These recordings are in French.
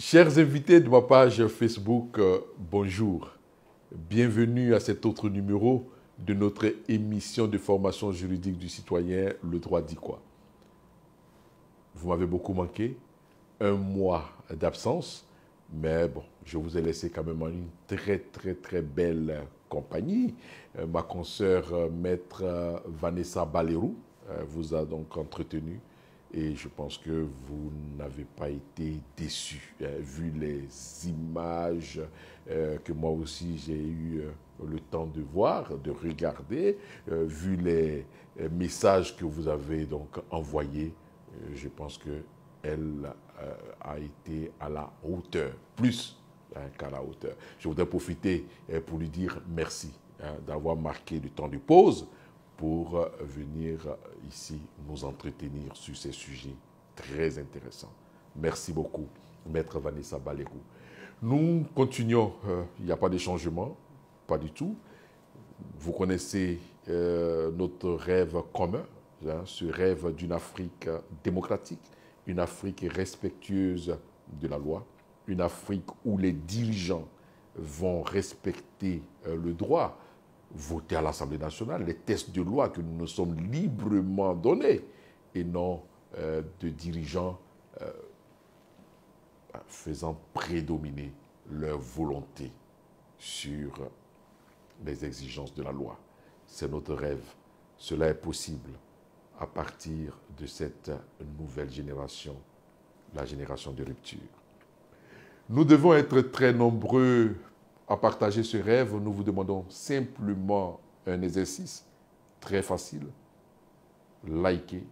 Chers invités de ma page Facebook, bonjour. Bienvenue à cet autre numéro de notre émission de formation juridique du citoyen, Le droit dit quoi? Vous m'avez beaucoup manqué, un mois d'absence, mais bon, je vous ai laissé quand même en une très belle compagnie. Ma consoeur maître Vanessa Balerou vous a donc entretenu. Et je pense que vous n'avez pas été déçus, vu les images que moi aussi j'ai eu le temps de voir, de regarder, vu les messages que vous avez donc envoyés. Je pense qu'elle a été à la hauteur, plus qu'à la hauteur. Je voudrais profiter pour lui dire merci d'avoir marqué le temps de pause pour venir ici nous entretenir sur ces sujets très intéressants. Merci beaucoup, Maître Vanessa Balerou. Nous continuons, il n'y a pas de changement, pas du tout. Vous connaissez notre rêve commun, ce rêve d'une Afrique démocratique, une Afrique respectueuse de la loi, une Afrique où les dirigeants vont respecter le droit, voter à l'Assemblée nationale, les textes de loi que nous nous sommes librement donnés et non de dirigeants faisant prédominer leur volonté sur les exigences de la loi. C'est notre rêve. Cela est possible à partir de cette nouvelle génération, la génération de rupture. Nous devons être très nombreux à partager ce rêve. Nous vous demandons simplement un exercice très facile. Likez,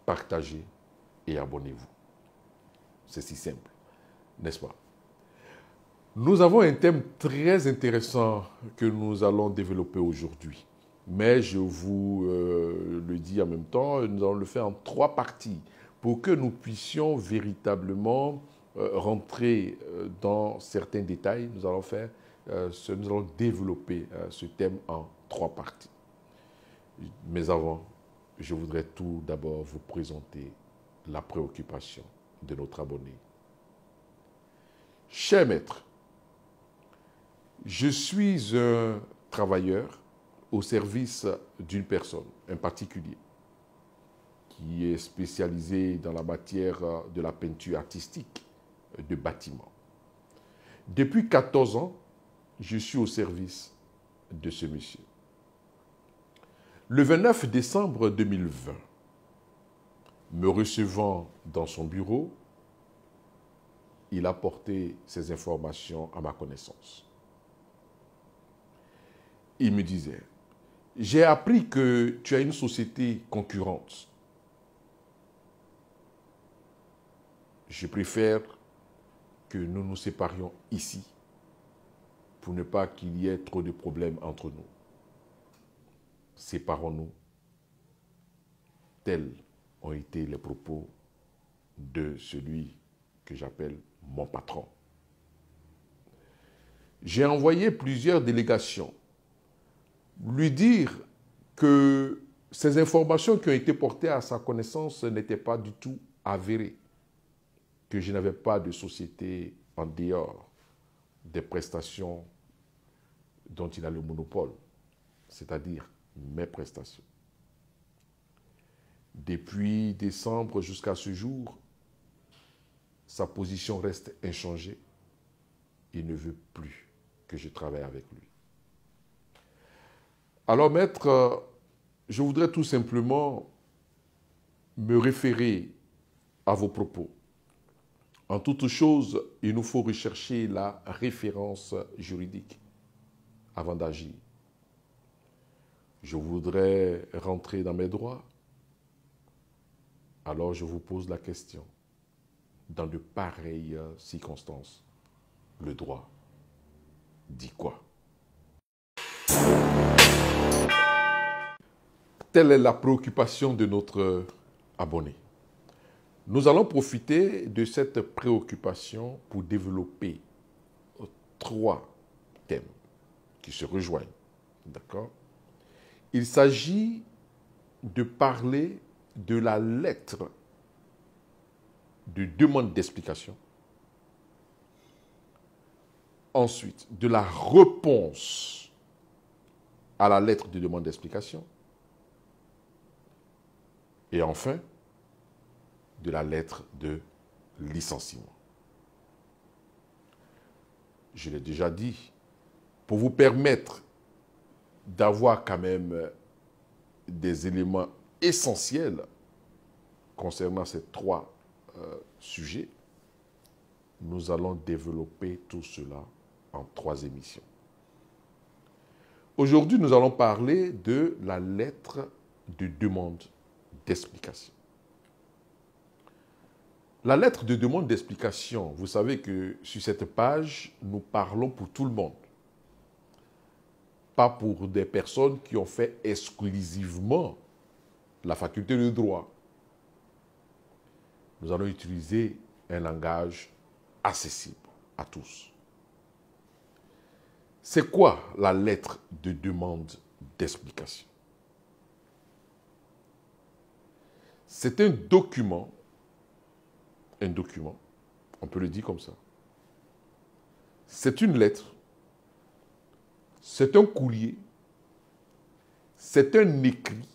partagez et abonnez-vous. C'est si simple, n'est-ce pas? Nous avons un thème très intéressant que nous allons développer aujourd'hui. Mais je vous le dis en même temps, nous allons le faire en 3 parties pour que nous puissions véritablement rentrer dans certains détails. Nous allons développer ce thème en 3 parties. Mais avant, je voudrais tout d'abord vous présenter la préoccupation de notre abonné. Cher maître, je suis un travailleur au service d'une personne, un particulier, qui est spécialisé dans la matière de la peinture artistique de bâtiments. Depuis 14 ans, je suis au service de ce monsieur. Le 29 décembre 2020, me recevant dans son bureau, il a porté ces informations à ma connaissance. Il me disait, j'ai appris que tu as une société concurrente. Je préfère que nous nous séparions ici pour ne pas qu'il y ait trop de problèmes entre nous. Séparons-nous. Tels ont été les propos de celui que j'appelle mon patron. J'ai envoyé plusieurs délégations lui dire que ces informations qui ont été portées à sa connaissance n'étaient pas du tout avérées, que je n'avais pas de société en dehors des prestations dont il a le monopole, c'est-à-dire mes prestations. Depuis décembre jusqu'à ce jour, sa position reste inchangée. Il ne veut plus que je travaille avec lui. Alors, maître, je voudrais tout simplement me référer à vos propos. En toute chose, il nous faut rechercher la référence juridique avant d'agir. Je voudrais rentrer dans mes droits. Alors, je vous pose la question. Dans de pareilles circonstances, le droit dit quoi? Telle est la préoccupation de notre abonné. Nous allons profiter de cette préoccupation pour développer 3 thèmes qui se rejoignent. D'accord? Il s'agit de parler de la lettre de demande d'explication ensuite de la réponse à la lettre de demande d'explication. Et enfin, de la lettre de licenciement. Je l'ai déjà dit, pour vous permettre d'avoir quand même des éléments essentiels concernant ces trois sujets, nous allons développer tout cela en 3 émissions. Aujourd'hui, nous allons parler de la lettre de demande d'explication. La lettre de demande d'explication, vous savez que sur cette page, nous parlons pour tout le monde. Pas pour des personnes qui ont fait exclusivement la faculté de droit. Nous allons utiliser un langage accessible à tous. C'est quoi la lettre de demande d'explication? C'est un document, on peut le dire comme ça. C'est une lettre, c'est un courrier, c'est un écrit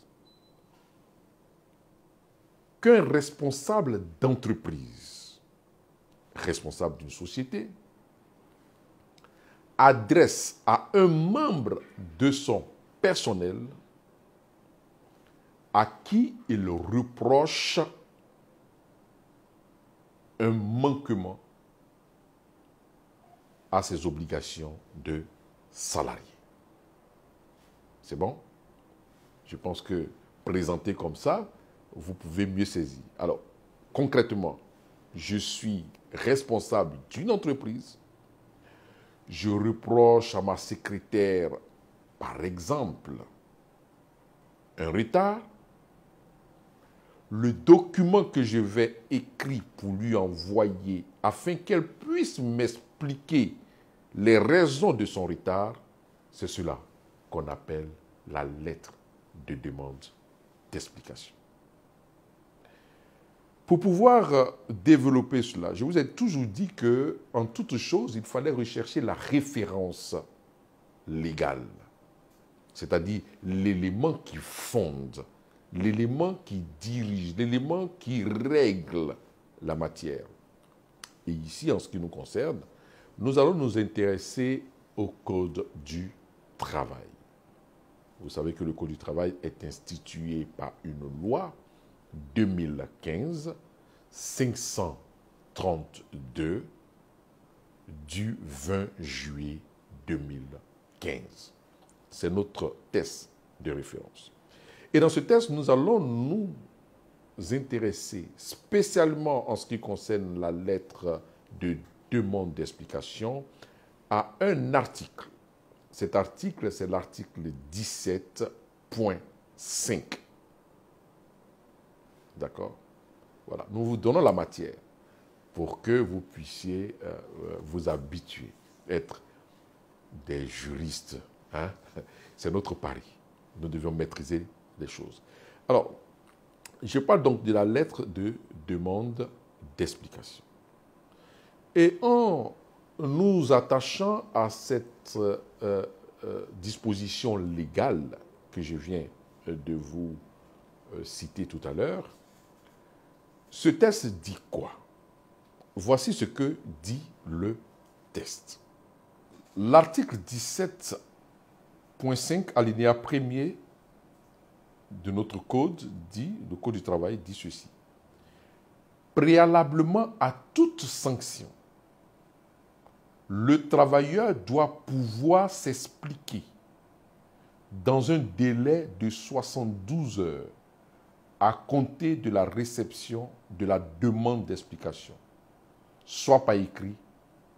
qu'un responsable d'entreprise, responsable d'une société, adresse à un membre de son personnel à qui il reproche un manquement à ses obligations de salarié. C'est bon? Je pense que présenté comme ça, vous pouvez mieux saisir. Alors, concrètement, je suis responsable d'une entreprise. Je reproche à ma secrétaire, par exemple, un retard. Le document que je vais écrire pour lui envoyer afin qu'elle puisse m'expliquer les raisons de son retard, c'est cela qu'on appelle la lettre de demande d'explication. Pour pouvoir développer cela, je vous ai toujours dit qu'en toute chose, il fallait rechercher la référence légale, c'est-à-dire l'élément qui fonde, l'élément qui dirige, l'élément qui règle la matière. Et ici, en ce qui nous concerne, nous allons nous intéresser au Code du travail. Vous savez que le Code du travail est institué par une loi 2015 532 du 20 juillet 2015. C'est notre test de référence. Et dans ce test, nous allons nous intéresser spécialement en ce qui concerne la lettre de demande d'explication à un article. Cet article, c'est l'article 17.5. D'accord? Voilà. Nous vous donnons la matière pour que vous puissiez vous habituer, être des juristes. Hein? C'est notre pari. Nous devons maîtriser les choses. Alors, je parle donc de la lettre de demande d'explication. Et en nous attachant à cette disposition légale que je viens de vous citer tout à l'heure, ce test dit quoi? Voici ce que dit le test. L'article 17.5, alinéa 1er de notre code dit, le Code du travail dit ceci. Préalablement à toute sanction, le travailleur doit pouvoir s'expliquer dans un délai de 72 heures à compter de la réception de la demande d'explication, soit par écrit,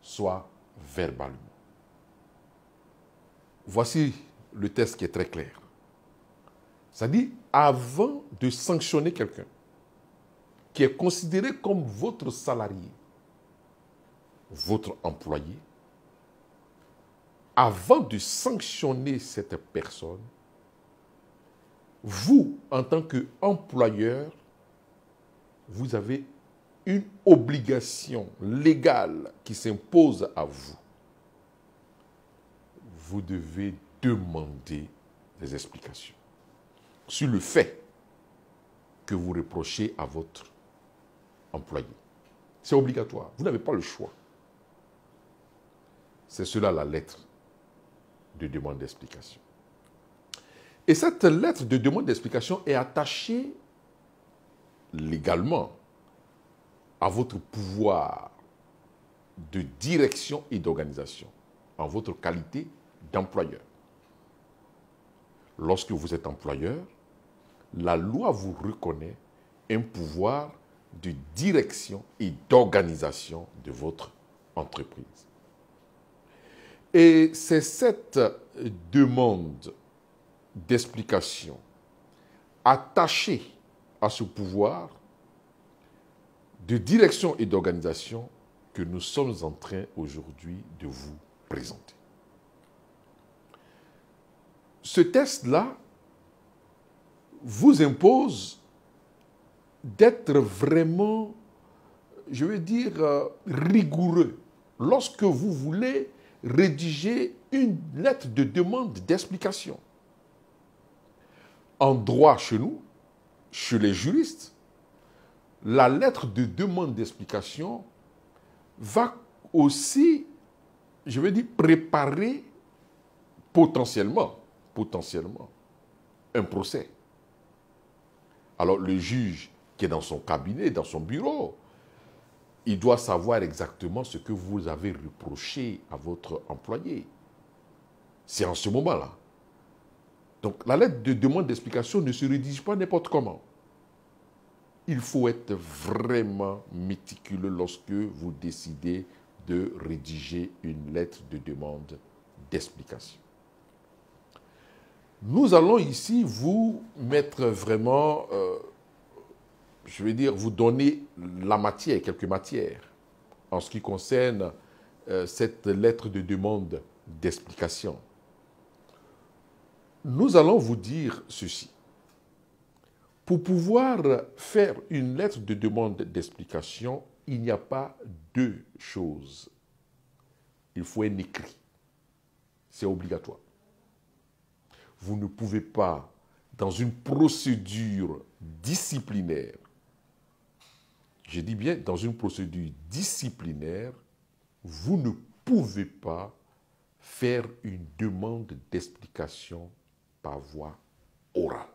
soit verbalement. Voici le test qui est très clair. C'est-à-dire, avant de sanctionner quelqu'un qui est considéré comme votre salarié, votre employé, avant de sanctionner cette personne, vous, en tant qu'employeur, vous avez une obligation légale qui s'impose à vous. vous devez demander des explications sur le fait que vous reprochez à votre employé. C'est obligatoire. Vous n'avez pas le choix. C'est cela la lettre de demande d'explication. Et cette lettre de demande d'explication est attachée légalement à votre pouvoir de direction et d'organisation, en votre qualité d'employeur. Lorsque vous êtes employeur, la loi vous reconnaît un pouvoir de direction et d'organisation de votre entreprise. Et c'est cette demande d'explication attachée à ce pouvoir de direction et d'organisation que nous sommes en train aujourd'hui de vous présenter. Ce test-là vous impose d'être vraiment, je veux dire, rigoureux lorsque vous voulez rédiger une lettre de demande d'explication. En droit chez nous, chez les juristes, la lettre de demande d'explication va aussi, je veux dire, préparer potentiellement un procès. Alors le juge qui est dans son cabinet, dans son bureau, il doit savoir exactement ce que vous avez reproché à votre employé. C'est en ce moment-là. Donc la lettre de demande d'explication ne se rédige pas n'importe comment. Il faut être vraiment méticuleux lorsque vous décidez de rédiger une lettre de demande d'explication. Nous allons ici vous mettre vraiment, je veux dire, vous donner la matière, quelques matières, en ce qui concerne cette lettre de demande d'explication. Nous allons vous dire ceci. Pour pouvoir faire une lettre de demande d'explication, il n'y a pas deux choses. Il faut un écrit. C'est obligatoire. Vous ne pouvez pas, dans une procédure disciplinaire, je dis bien dans une procédure disciplinaire, vous ne pouvez pas faire une demande d'explication par voie orale.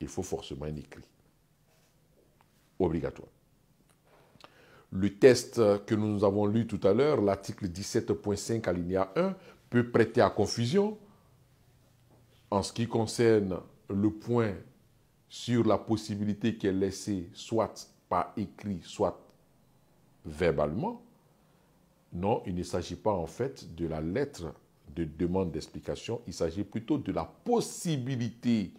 Il faut forcément un écrit. Obligatoire. Le test que nous avons lu tout à l'heure, l'article 17.5 alinéa 1, peut prêter à confusion en ce qui concerne le point sur la possibilité qui est laissée soit par écrit, soit verbalement. Non, il ne s'agit pas en fait de la lettre de demande d'explication, il s'agit plutôt de la possibilité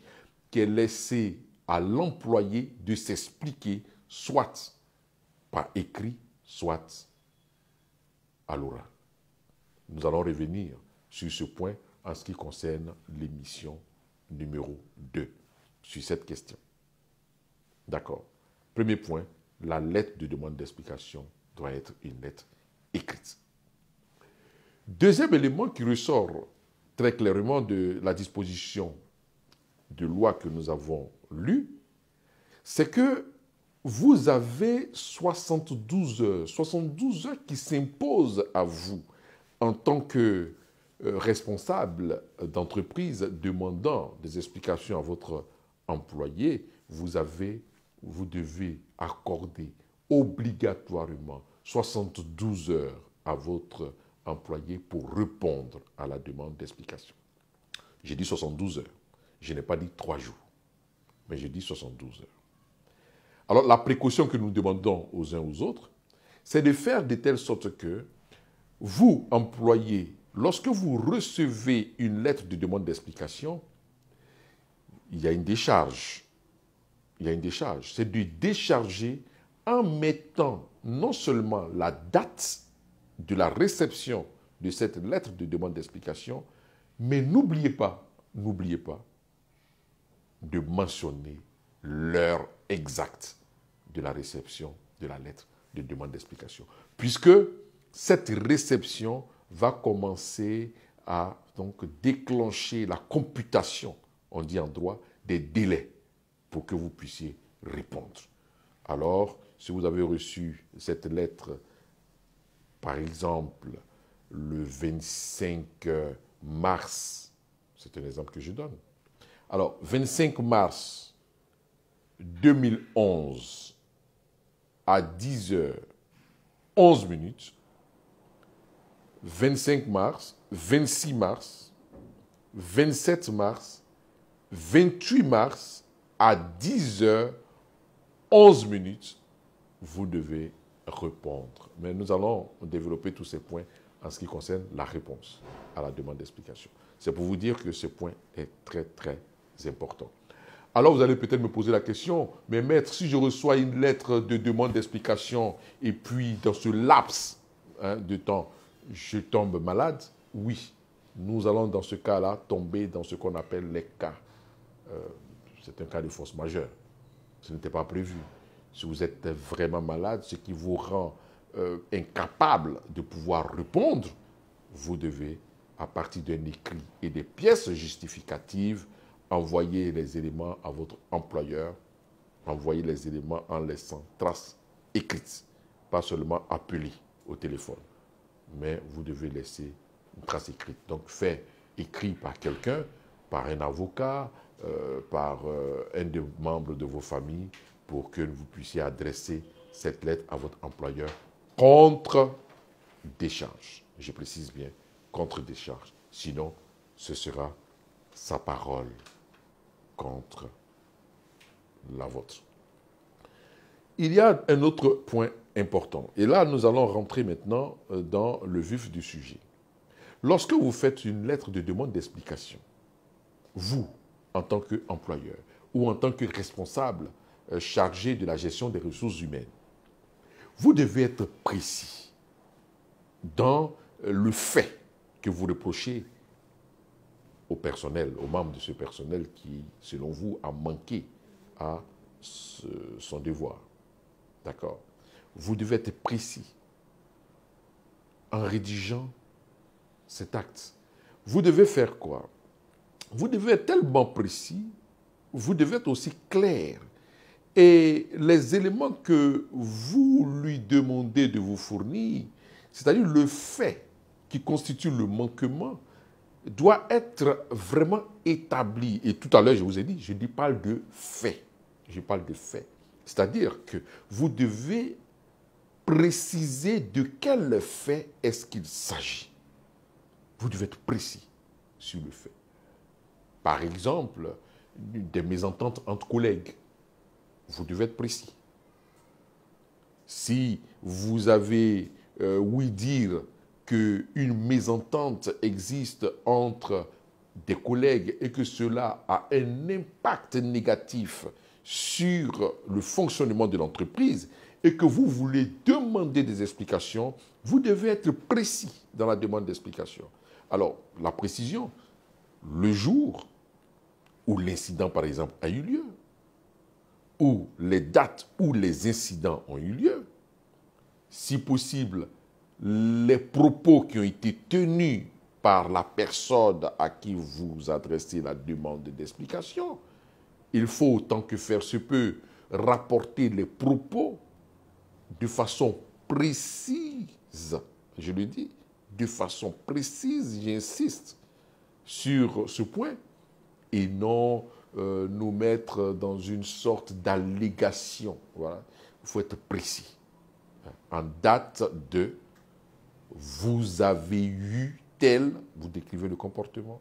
qui est laissée à l'employé de s'expliquer soit par écrit, soit à l'oral. Nous allons revenir sur ce point en ce qui concerne l'émission numéro 2, sur cette question. D'accord. Premier point, la lettre de demande d'explication doit être une lettre écrite. Deuxième élément qui ressort très clairement de la disposition de loi que nous avons lue, c'est que vous avez 72 heures qui s'imposent à vous en tant que responsable d'entreprise demandant des explications à votre employé. Vous devez accorder obligatoirement 72 heures à votre employé pour répondre à la demande d'explication. J'ai dit 72 heures. Je n'ai pas dit 3 jours, mais j'ai dit 72 heures. Alors, la précaution que nous demandons aux uns aux autres, c'est de faire de telle sorte que vous, employés, lorsque vous recevez une lettre de demande d'explication, il y a une décharge. C'est de décharger en mettant non seulement la date de la réception de cette lettre de demande d'explication, mais n'oubliez pas de mentionner l'heure exacte de la réception de la lettre de demande d'explication. Puisque cette réception va commencer à donc déclencher la computation, on dit en droit, des délais pour que vous puissiez répondre. Alors, si vous avez reçu cette lettre, par exemple, le 25 mars, c'est un exemple que je donne. Alors, 25 mars 2011 à 10h11 minutes, 25 mars, 26 mars, 27 mars, 28 mars à 10h11 minutes, vous devez répondre. Mais nous allons développer tous ces points en ce qui concerne la réponse à la demande d'explication. C'est pour vous dire que ce point est très, très important. Alors vous allez peut-être me poser la question, mais maître, si je reçois une lettre de demande d'explication et puis dans ce laps de temps, je tombe malade, oui, nous allons dans ce cas-là tomber dans ce qu'on appelle les cas. C'est un cas de force majeure. Ce n'était pas prévu. Si vous êtes vraiment malade, ce qui vous rend incapable de pouvoir répondre, vous devez, à partir d'un écrit et des pièces justificatives, envoyer les éléments à votre employeur, envoyer les éléments en laissant trace écrite, pas seulement appelé au téléphone, mais vous devez laisser une trace écrite. Donc, fait écrit par quelqu'un, par un avocat, par un des membres de vos familles, pour que vous puissiez adresser cette lettre à votre employeur contre décharge. Je précise bien, contre décharge. Sinon, ce sera sa parole contre la vôtre. Il y a un autre point important. Et là, nous allons rentrer maintenant dans le vif du sujet. Lorsque vous faites une lettre de demande d'explication, vous, en tant qu'employeur ou en tant que responsable chargé de la gestion des ressources humaines, vous devez être précis dans le fait que vous reprochez au personnel, aux membres de ce personnel qui, selon vous, a manqué à son devoir. D'accord? Vous devez être précis en rédigeant cet acte. Vous devez faire quoi? Vous devez être tellement précis, vous devez être aussi clair. Et les éléments que vous lui demandez de vous fournir, c'est-à-dire le fait qui constitue le manquement, doit être vraiment établi. Et tout à l'heure, je vous ai dit, je parle de fait. Je parle de fait. C'est-à-dire que vous devez préciser de quel fait est-ce qu'il s'agit. Vous devez être précis sur le fait. Par exemple, des mésententes entre collègues. Vous devez être précis. Si vous avez ouï dire qu'une mésentente existe entre des collègues et que cela a un impact négatif sur le fonctionnement de l'entreprise et que vous voulez demander des explications, vous devez être précis dans la demande d'explication. Alors, la précision, le jour où l'incident, par exemple, a eu lieu, ou les dates où les incidents ont eu lieu, si possible, les propos qui ont été tenus par la personne à qui vous adressez la demande d'explication. Il faut, autant que faire se peut, rapporter les propos de façon précise. Je le dis, de façon précise, j'insiste sur ce point, et non nous mettre dans une sorte d'allégation. Voilà. Il faut être précis. En date de vous avez eu tel, vous décrivez le comportement,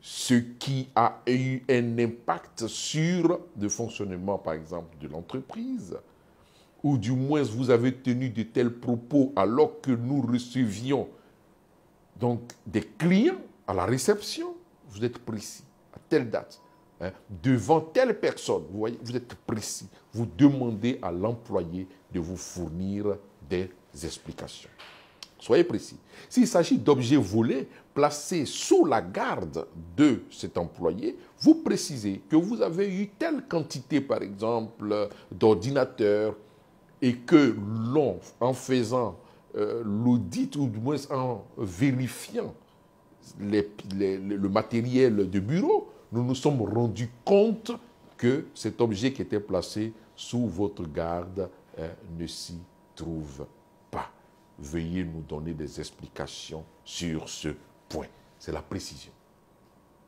ce qui a eu un impact sur le fonctionnement, par exemple, de l'entreprise, ou du moins vous avez tenu de tels propos alors que nous recevions donc des clients à la réception, vous êtes précis, à telle date, devant telle personne, vous voyez, vous êtes précis, vous demandez à l'employé de vous fournir des explications. Soyez précis. S'il s'agit d'objets volés placés sous la garde de cet employé, vous précisez que vous avez eu telle quantité, par exemple, d'ordinateurs et que l'on, en faisant l'audit ou du moins en vérifiant le matériel de bureau, nous nous sommes rendus compte que cet objet qui était placé sous votre garde ne s'y trouve pas. Veuillez nous donner des explications sur ce point. C'est la précision.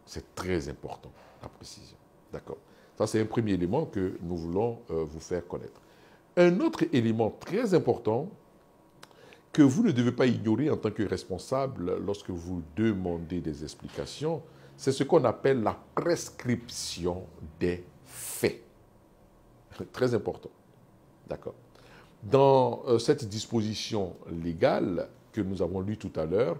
C'est très important, la précision. D'accord? Ça, c'est un premier élément que nous voulons vous faire connaître. Un autre élément très important que vous ne devez pas ignorer en tant que responsable lorsque vous demandez des explications, c'est ce qu'on appelle la prescription des faits. Très important. D'accord? Dans cette disposition légale que nous avons lue tout à l'heure,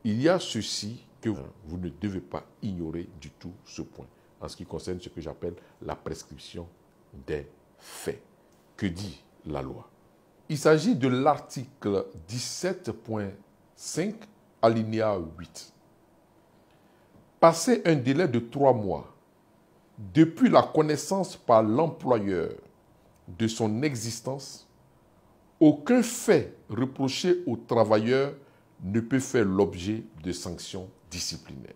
il y a ceci que vous ne devez pas ignorer du tout ce point, en ce qui concerne ce que j'appelle la prescription des faits. Que dit la loi? Il s'agit de l'article 17.5, alinéa 8. Passé un délai de 3 mois depuis la connaissance par l'employeur de son existence, aucun fait reproché au travailleur ne peut faire l'objet de sanctions disciplinaires.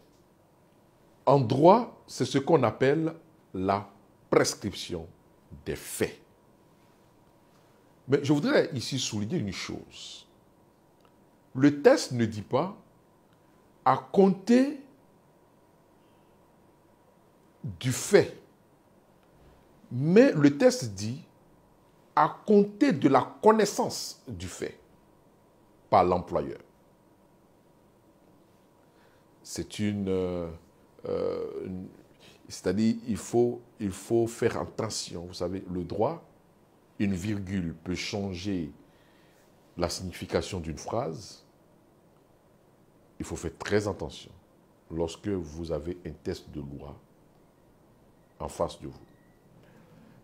En droit, c'est ce qu'on appelle la prescription des faits. Mais je voudrais ici souligner une chose. Le texte ne dit pas à compter du fait, mais le texte dit à compter de la connaissance du fait par l'employeur. C'est c'est-à-dire il faut faire attention. Vous savez, le droit, une virgule peut changer la signification d'une phrase. Il faut faire très attention lorsque vous avez un texte de loi en face de vous.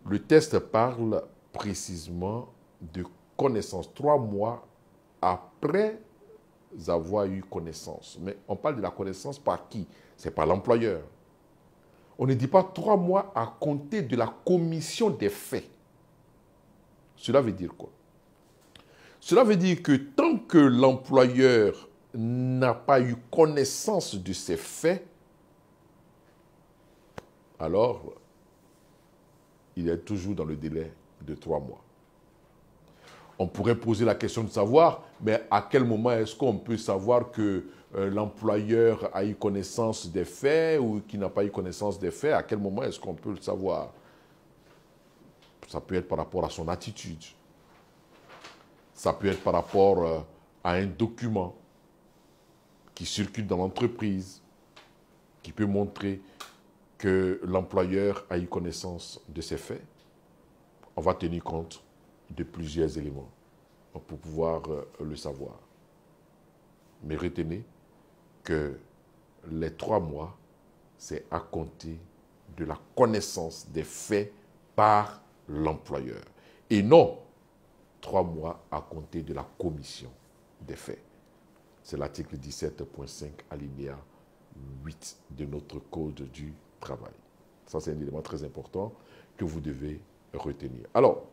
Le texte parle précisément de connaissance, 3 mois après avoir eu connaissance. Mais on parle de la connaissance par qui? C'est par l'employeur. On ne dit pas 3 mois à compter de la commission des faits. Cela veut dire quoi? Cela veut dire que tant que l'employeur n'a pas eu connaissance de ces faits, alors il est toujours dans le délai de 3 mois. On pourrait poser la question de savoir, mais à quel moment est-ce qu'on peut savoir que l'employeur a eu connaissance des faits ou qu'il n'a pas eu connaissance des faits? À quel moment est-ce qu'on peut le savoir? Ça peut être par rapport à son attitude. Ça peut être par rapport à un document qui circule dans l'entreprise, qui peut montrer que l'employeur a eu connaissance de ces faits. On va tenir compte de plusieurs éléments pour pouvoir le savoir. Mais retenez que les 3 mois, c'est à compter de la connaissance des faits par l'employeur. Et non 3 mois à compter de la commission des faits. C'est l'article 17.5 alinéa 8 de notre Code du travail. Ça, c'est un élément très important que vous devez retenir. Alors,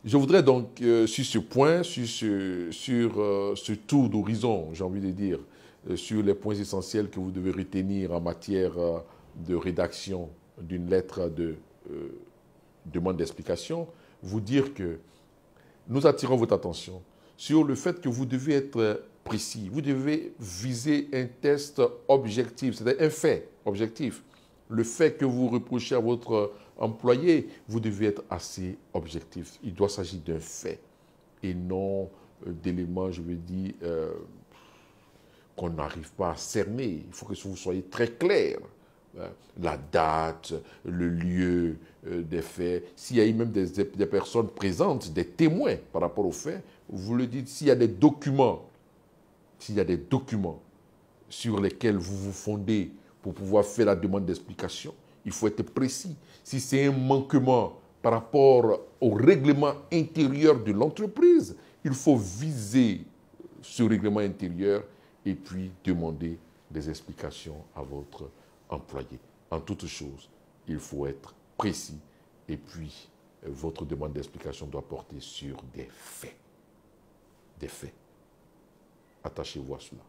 je voudrais donc, sur ce point, sur ce tour d'horizon, j'ai envie de dire, sur les points essentiels que vous devez retenir en matière de rédaction d'une lettre de demande d'explication, vous dire que nous attirons votre attention sur le fait que vous devez être précis. Vous devez viser un test objectif, c'est-à-dire un fait objectif. Le fait que vous reprochez à votre employé, vous devez être assez objectif. Il doit s'agir d'un fait et non d'éléments, je veux dire, qu'on n'arrive pas à cerner. Il faut que vous soyez très clair. La date, le lieu des faits. S'il y a eu même des personnes présentes, des témoins par rapport aux faits, vous le dites. S'il y a des documents sur lesquels vous vous fondez pour pouvoir faire la demande d'explication, il faut être précis. Si c'est un manquement par rapport au règlement intérieur de l'entreprise, il faut viser ce règlement intérieur et puis demander des explications à votre employé. En toute chose, il faut être précis et puis votre demande d'explication doit porter sur des faits. Des faits. Attachez-vous à cela.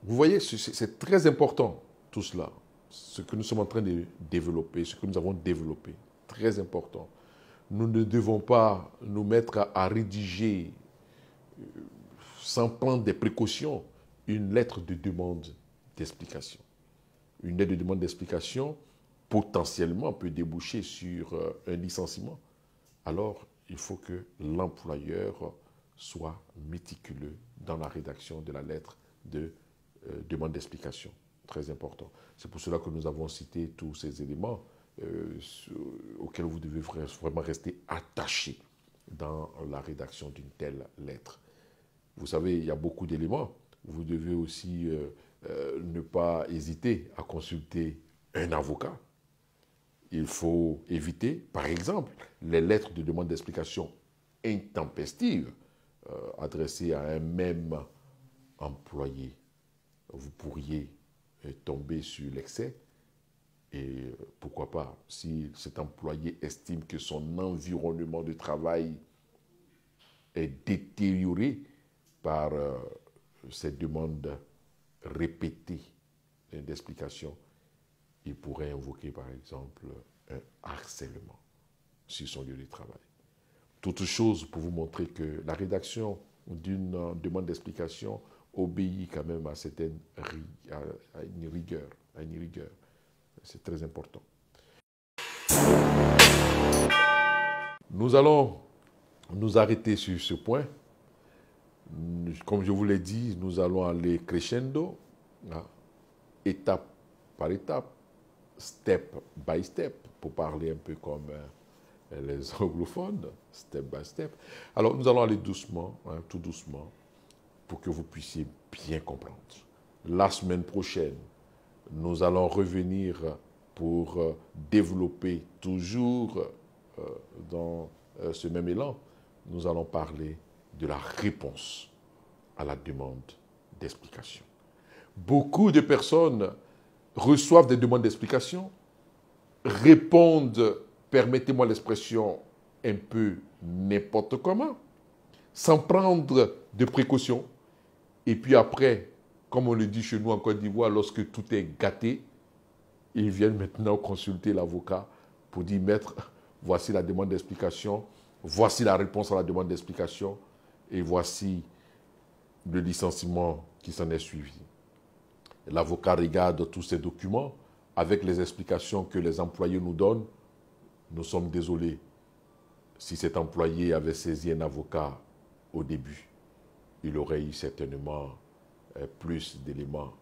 Vous voyez, c'est très important, tout cela. Ce que nous sommes en train de développer, ce que nous avons développé, très important. Nous ne devons pas nous mettre à rédiger, sans prendre des précautions, une lettre de demande d'explication. Une lettre de demande d'explication, potentiellement, peut déboucher sur un licenciement. Alors, il faut que l'employeur soit méticuleux dans la rédaction de la lettre de demande d'explication. Très important. C'est pour cela que nous avons cité tous ces éléments auxquels vous devez vraiment rester attaché dans la rédaction d'une telle lettre. Vous savez, il y a beaucoup d'éléments. Vous devez aussi ne pas hésiter à consulter un avocat. Il faut éviter, par exemple, les lettres de demande d'explication intempestives adressées à un même employé. Vous pourriez tomber sur l'excès et pourquoi pas, si cet employé estime que son environnement de travail est détérioré par cette demande répétée d'explication, il pourrait invoquer par exemple un harcèlement sur son lieu de travail. Toute chose pour vous montrer que la rédaction d'une demande d'explication obéit quand même à une rigueur. C'est très important. Nous allons nous arrêter sur ce point. Comme je vous l'ai dit, nous allons aller crescendo, étape par étape, step by step, pour parler un peu comme les anglophones, step by step. Alors, nous allons aller doucement, tout doucement, pour que vous puissiez bien comprendre. La semaine prochaine, nous allons revenir pour développer toujours dans ce même élan. Nous allons parler de la réponse à la demande d'explication. Beaucoup de personnes reçoivent des demandes d'explication, répondent, permettez-moi l'expression, un peu n'importe comment, sans prendre de précautions. Et puis après, comme on le dit chez nous en Côte d'Ivoire, lorsque tout est gâté, ils viennent maintenant consulter l'avocat pour dire, maître, voici la demande d'explication, voici la réponse à la demande d'explication, et voici le licenciement qui s'en est suivi. L'avocat regarde tous ces documents avec les explications que les employés nous donnent. Nous sommes désolés. Si cet employé avait saisi un avocat au début, il aurait eu certainement plus d'éléments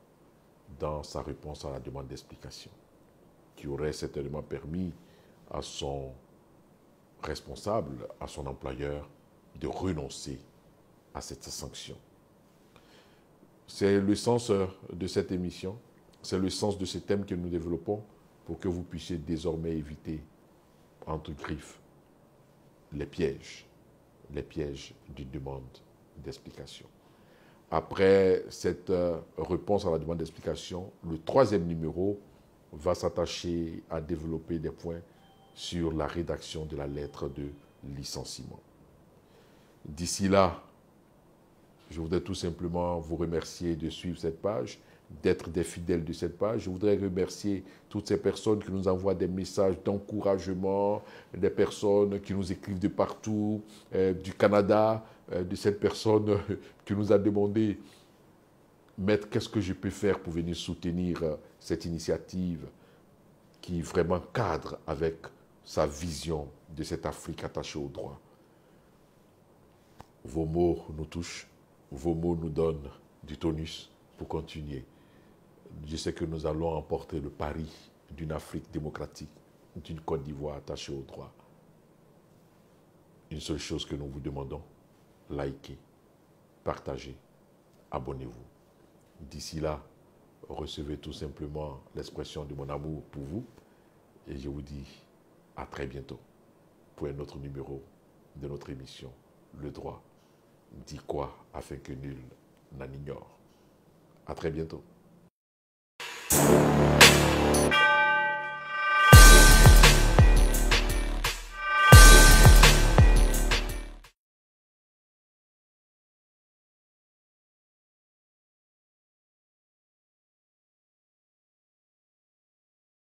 dans sa réponse à la demande d'explication, qui aurait certainement permis à son responsable, à son employeur, de renoncer à cette sanction. C'est le sens de cette émission, c'est le sens de ce thème que nous développons pour que vous puissiez désormais éviter, entre griffes, les pièges d'une demande d'explication. Après cette réponse à la demande d'explication, le troisième numéro va s'attacher à développer des points sur la rédaction de la lettre de licenciement. D'ici là, je voudrais tout simplement vous remercier de suivre cette page, d'être des fidèles de cette page. Je voudrais remercier toutes ces personnes qui nous envoient des messages d'encouragement, des personnes qui nous écrivent de partout, du Canada, de cette personne qui nous a demandé, Maître, qu'est-ce que je peux faire pour venir soutenir cette initiative qui vraiment cadre avec sa vision de cette Afrique attachée au droit. Vos mots nous touchent. Vos mots nous donnent du tonus pour continuer. Je sais que nous allons emporter le pari d'une Afrique démocratique, d'une Côte d'Ivoire attachée au droit. Une seule chose que nous vous demandons, likez, partagez, abonnez-vous. D'ici là, recevez tout simplement l'expression de mon amour pour vous et je vous dis à très bientôt pour un autre numéro de notre émission Le droit dit quoi afin que nul n'en ignore. À très bientôt.